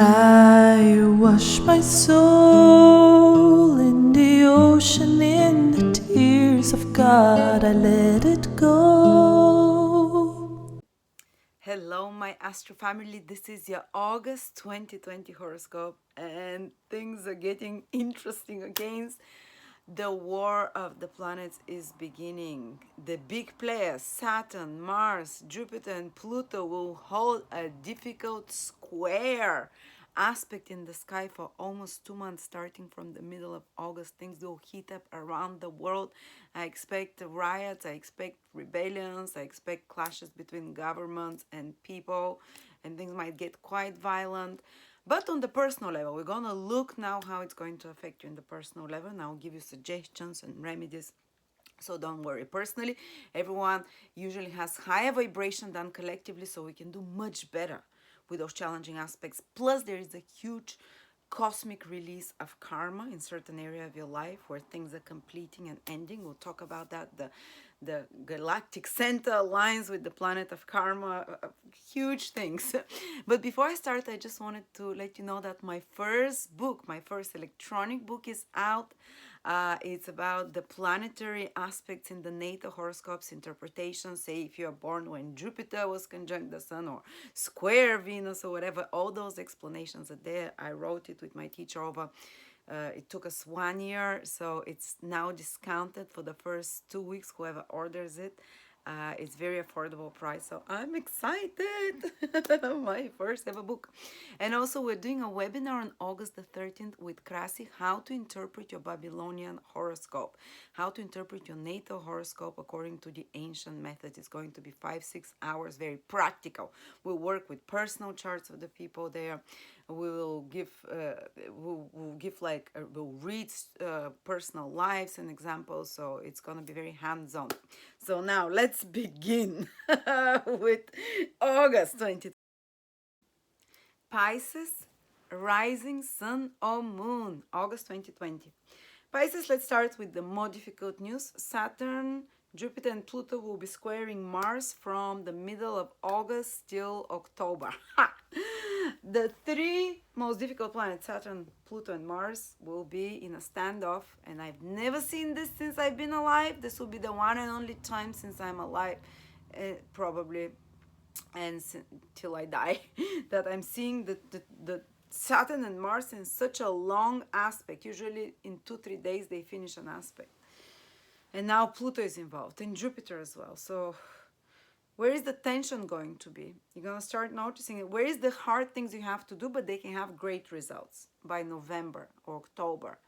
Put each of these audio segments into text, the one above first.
I wash my soul in the ocean, in the tears of God, I let it go. Hello, my Astro family. This is your August 2020 horoscope, and things are getting interesting again. The war of the planets is beginning. The big players, Saturn, Mars, Jupiter, and Pluto, will hold a difficult square aspect in the sky for almost 2 months, starting from the middle of August. Things will heat up around the world. I expect riots, I expect rebellions, I expect clashes between governments and people, and things might get quite violent. But on the personal level, we're gonna look now how it's going to affect you in the personal level, and I'll give you suggestions and remedies. So don't worry. Personally, everyone usually has higher vibration than collectively, so we can do much better with those challenging aspects. Plus, there is a huge cosmic release of karma in certain area of your life where things are completing and ending. We'll talk about that. The galactic center aligns with the planet of karma, huge things. But before I start, I just wanted to let you know that my first book, my first electronic book, is out. It's about the planetary aspects in the natal horoscopes interpretation. Say if you're born when Jupiter was conjunct the Sun or square Venus or whatever, all those explanations are there. I wrote it with my teacher over. It took us 1 year, so it's now discounted for the first 2 weeks. Whoever orders it, it's very affordable price, so I'm excited. My first ever book. And also we're doing a webinar on August the 13th with Krasi, how to interpret your Babylonian horoscope, how to interpret your natal horoscope according to the ancient methods. It's going to be 5-6 hours, very practical. We'll work with personal charts of the people there. We will give we'll read personal lives and examples, so it's gonna be very hands-on. So now let's begin with August 20th. Pisces, rising sun or moon, August 2020. Pisces, let's start with the more difficult news. Saturn, Jupiter, and Pluto will be squaring Mars from the middle of August till October. The three most difficult planets, Saturn, Pluto, and Mars, will be in a standoff, and I've never seen this since I've been alive. This will be the one and only time since I'm alive, probably, and till I die, that I'm seeing the Saturn and Mars in such a long aspect. Usually in 2-3 days they finish an aspect. And now Pluto is involved, and Jupiter as well. So where is the tension going to be? You're going to start noticing it. Where is the hard things you have to do, but they can have great results by November or October.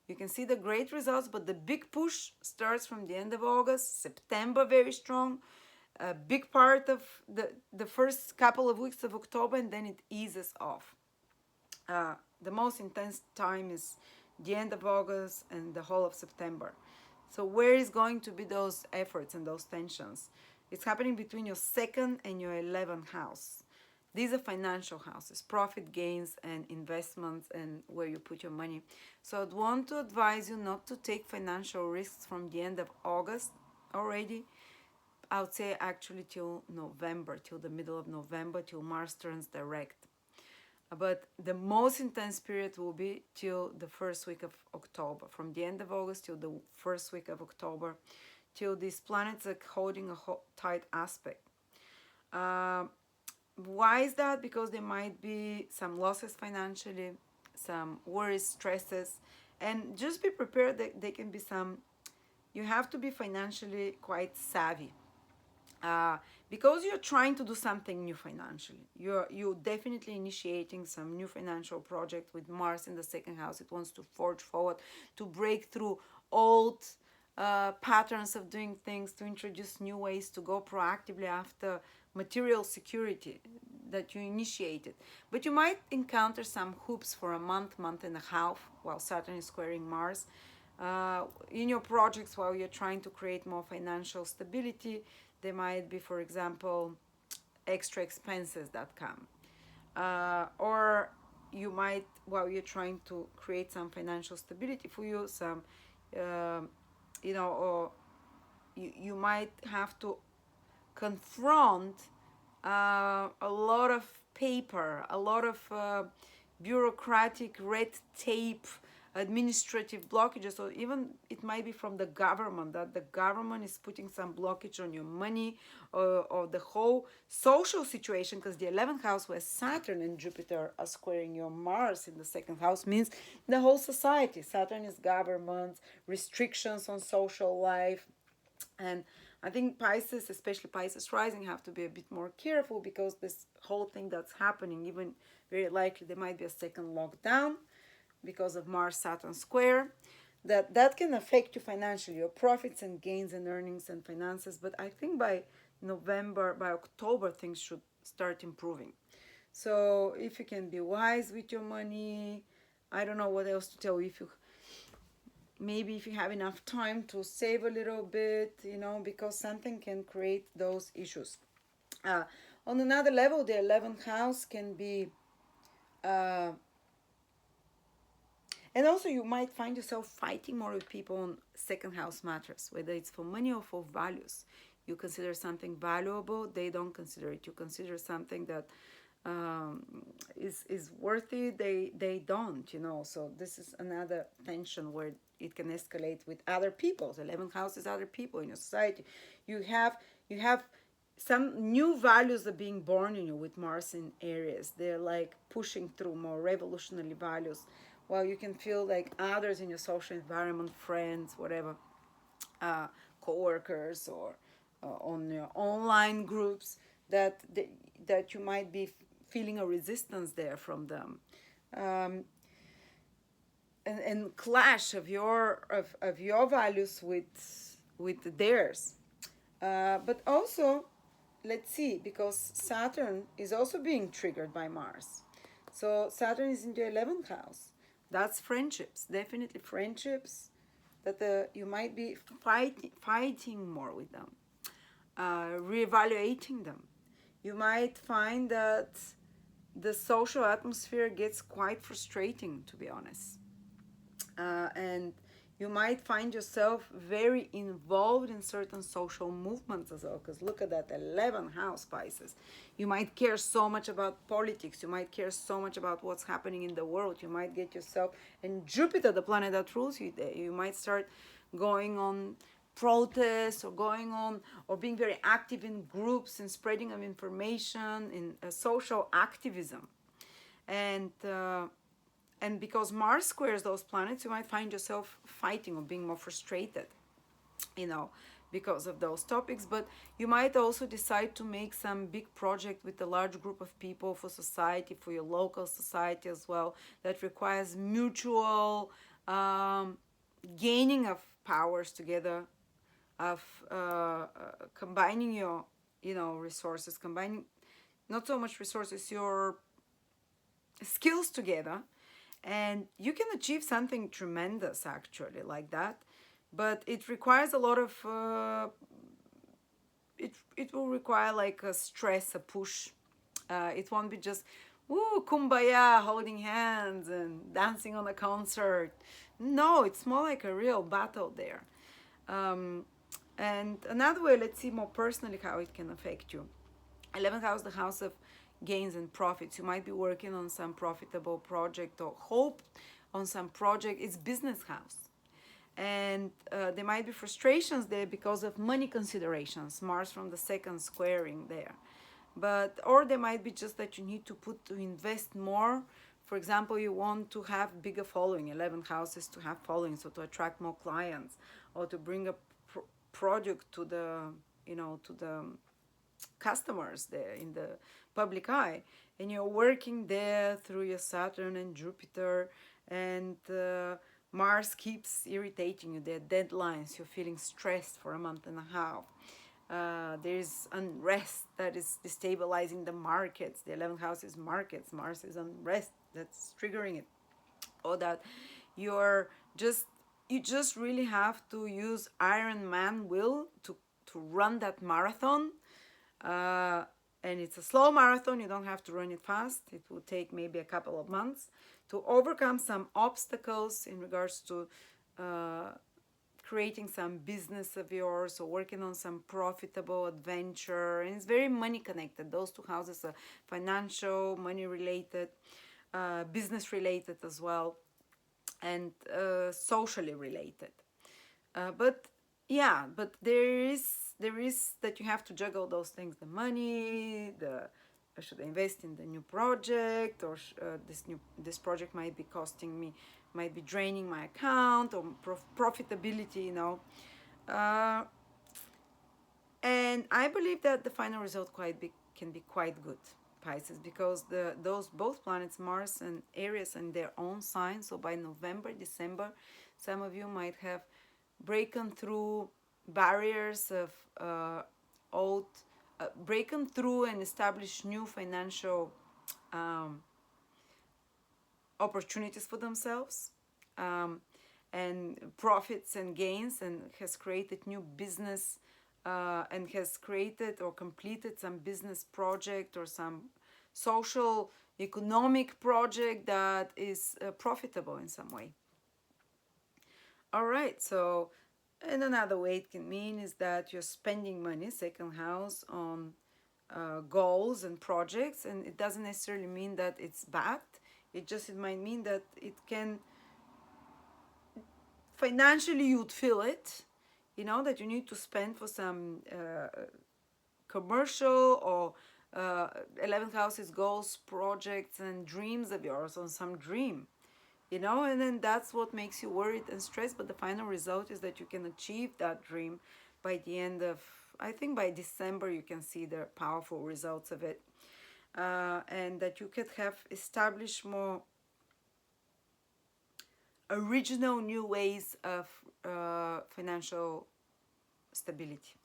You can see the great results, but the big push starts from the end of August, September very strong, a big part of the first couple of weeks of October, and then it eases off. The most intense time is the end of August and the whole of September. So where is going to be those efforts and those tensions? It's happening between your second and your 11th house. These are financial houses, profit gains and investments, and where you put your money. So I'd want to advise you not to take financial risks from the end of August already. I would say actually till November, till the middle of November, till Mars turns direct. But the most intense period will be till the first week of October, from the end of August till the first week of October, till these planets are holding a tight aspect. Why is that? Because there might be some losses financially, some worries, stresses, and just be prepared that there can be some, you have to be financially quite savvy. Because you're trying to do something new financially, you're definitely initiating some new financial project with Mars in the second house. It wants to forge forward, to break through old patterns of doing things, to introduce new ways, to go proactively after material security that you initiated. But you might encounter some hoops for a month and a half while Saturn is squaring Mars in your projects, while you're trying to create more financial stability. There might be, for example, extra expenses that come. Or you might, while you're trying to create some financial stability for you, some, or you might have to confront a lot of paper, a lot of bureaucratic red tape, administrative blockages, or even it might be from the government, that the government is putting some blockage on your money, or the whole social situation, because the 11th house where Saturn and Jupiter are squaring your Mars in the second house means the whole society. Saturn is government, restrictions on social life. And I think Pisces, especially Pisces rising, have to be a bit more careful, because this whole thing that's happening, even very likely there might be a second lockdown because of Mars Saturn square, that can affect you financially, your profits and gains and earnings and finances. But I think by October, things should start improving. So if you can be wise with your money, I don't know what else to tell you. If you have enough time to save a little bit, because something can create those issues. On another level, the 11th house can be and also you might find yourself fighting more with people on second house matters, whether it's for money or for values. You consider something valuable, they don't consider it. You consider something that is worthy, they don't. So this is another tension where it can escalate with other people. The 11th house is other people in your society. You have some new values are being born in you with Mars in Aries. They're like pushing through more revolutionary values. Well, you can feel like others in your social environment, friends, whatever, co-workers, or on your online groups, that you might be feeling a resistance there from them, and clash of your values with theirs. But also, let's see, because Saturn is also being triggered by Mars. So Saturn is in the 11th house. That's friendships, definitely friendships that you might be fighting more with them, reevaluating them. You might find that the social atmosphere gets quite frustrating, to be honest. And you might find yourself very involved in certain social movements as well, because look at that 11th house, Pisces. You might care so much about politics, you might care so much about what's happening in the world. You might get yourself, and Jupiter, the planet that rules you there, you might start going on protests, or going on, or being very active in groups and spreading of information, in social activism. And because Mars squares those planets, you might find yourself fighting or being more frustrated, because of those topics. But you might also decide to make some big project with a large group of people for society, for your local society as well, that requires mutual gaining of powers together, of combining your, resources, combining not so much resources, your skills together, and you can achieve something tremendous actually like that. But it requires a lot of it will require like a stress, a push. It won't be just woo kumbaya, holding hands and dancing on a concert. No, it's more like a real battle there. And another way, let's see more personally how it can affect you. 11th house, the house of gains and profits. You might be working on some profitable project, or hope on some project. It's business house. And there might be frustrations there because of money considerations. Mars from the second squaring there. Or there might be just that you need to invest more. For example, you want to have bigger following. 11th house is to have following, so to attract more clients, or to bring a product to the customers there in the public eye. And you're working there through your Saturn and Jupiter, and Mars keeps irritating you. There are deadlines. You're feeling stressed for a month and a half. There's unrest that is destabilizing the markets. The 11th house is markets. Mars is unrest that's triggering it. Or that you just really have to use Iron Man will to run that marathon. And it's a slow marathon. You don't have to run it fast. It will take maybe a couple of months to overcome some obstacles in regards to creating some business of yours or working on some profitable adventure. And it's very money connected. Those two houses are financial, money related, business related as well, and socially related. But yeah, but there is that you have to juggle those things: the money, the should I invest in the new project, or this project might be costing me, might be draining my account, or profitability, uh, and I believe that the final result can be quite good, Pisces, because those both planets, Mars and Aries, in their own sign. So by November, December, some of you might have broken through barriers of old, broken through and established new financial um, opportunities for themselves, um, and profits and gains, and has created new business, and has created or completed some business project or some social economic project that is profitable in some way. All right, so, and another way it can mean is that you're spending money, second house, on goals and projects, and it doesn't necessarily mean that it's bad. It might mean that it can, financially you'd feel it, that you need to spend for some commercial or 11th houses, goals, projects, and dreams of yours on some dream, and then that's what makes you worried and stressed. But the final result is that you can achieve that dream by the end of, I think by December, you can see the powerful results of it. And that you could have established more original new ways of financial stability.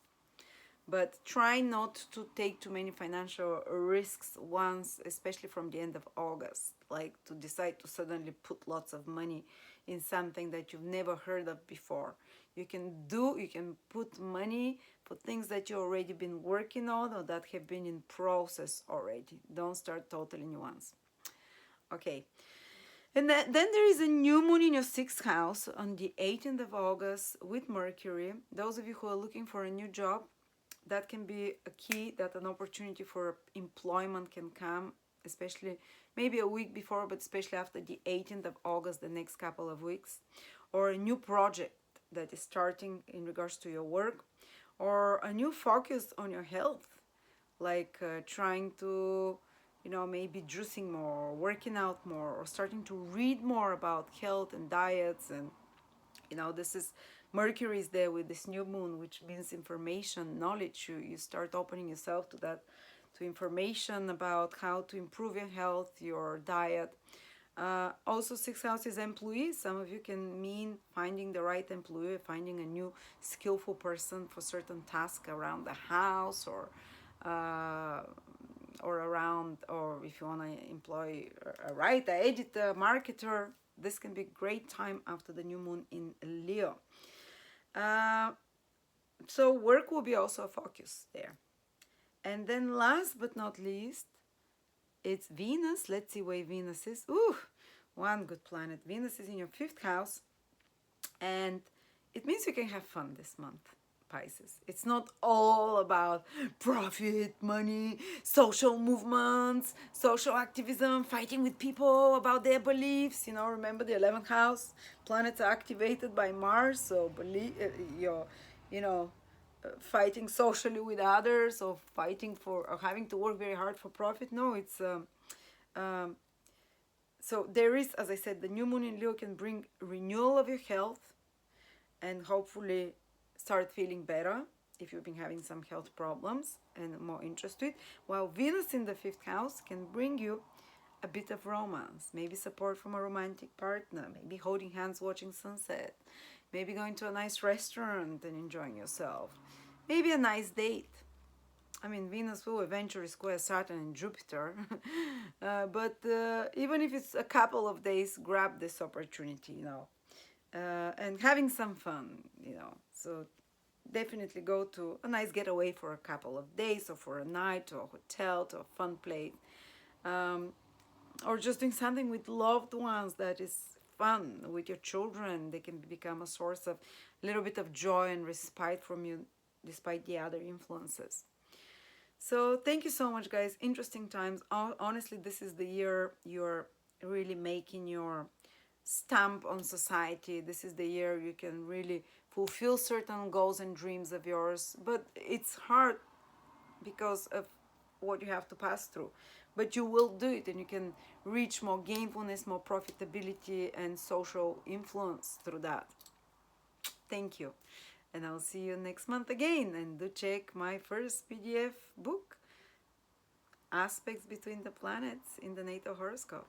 But try not to take too many financial risks once, especially from the end of August, like to decide to suddenly put lots of money in something that you've never heard of before. You can put money for things that you've already been working on or that have been in process already. Don't start totally new ones. Okay. And then there is a new moon in your sixth house on the 18th of August with Mercury. Those of you who are looking for a new job, that can be a key, that an opportunity for employment can come, especially maybe a week before, but especially after the 18th of August, the next couple of weeks. Or a new project that is starting in regards to your work, or a new focus on your health, like trying to, maybe juicing more, working out more, or starting to read more about health and diets. And this is, Mercury is there with this new moon, which means information, knowledge. You start opening yourself to that, to information about how to improve your health, your diet. Also, sixth house is employees. Some of you can mean finding the right employee, finding a new skillful person for certain tasks around the house, or around, or if you want to employ a writer, editor, marketer. This can be a great time after the new moon in Leo. So work will be also a focus there. And then last but not least, it's Venus. Let's see where Venus is. Ooh, one good planet. Venus is in your fifth house, and it means you can have fun this month, Pisces. It's not all about profit, money, social movements, social activism, fighting with people about their beliefs. Remember the 11th house, planets are activated by Mars, so believe fighting socially with others, or fighting for, or having to work very hard for profit. No, it's so there is, as I said, the new moon in Leo can bring renewal of your health, and hopefully start feeling better if you've been having some health problems and more interest to it. While Venus in the fifth house can bring you a bit of romance, maybe support from a romantic partner, maybe holding hands watching sunset, maybe going to a nice restaurant and enjoying yourself, maybe a nice date. I mean, Venus will eventually square Saturn and Jupiter, but even if it's a couple of days, grab this opportunity, and having some fun, So definitely go to a nice getaway for a couple of days, or for a night, to a hotel, to a fun place, or just doing something with loved ones that is fun with your children. They can become a source of a little bit of joy and respite from you despite the other influences. So thank you so much, guys. Interesting times. Honestly, this is the year you're really making your stamp on society. This is the year you can really fulfill certain goals and dreams of yours. But it's hard because of what you have to pass through. But you will do it, and you can reach more gainfulness, more profitability, and social influence through that. Thank you. And I'll see you next month again. And do check my first PDF book, Aspects Between the Planets in the Natal Horoscope.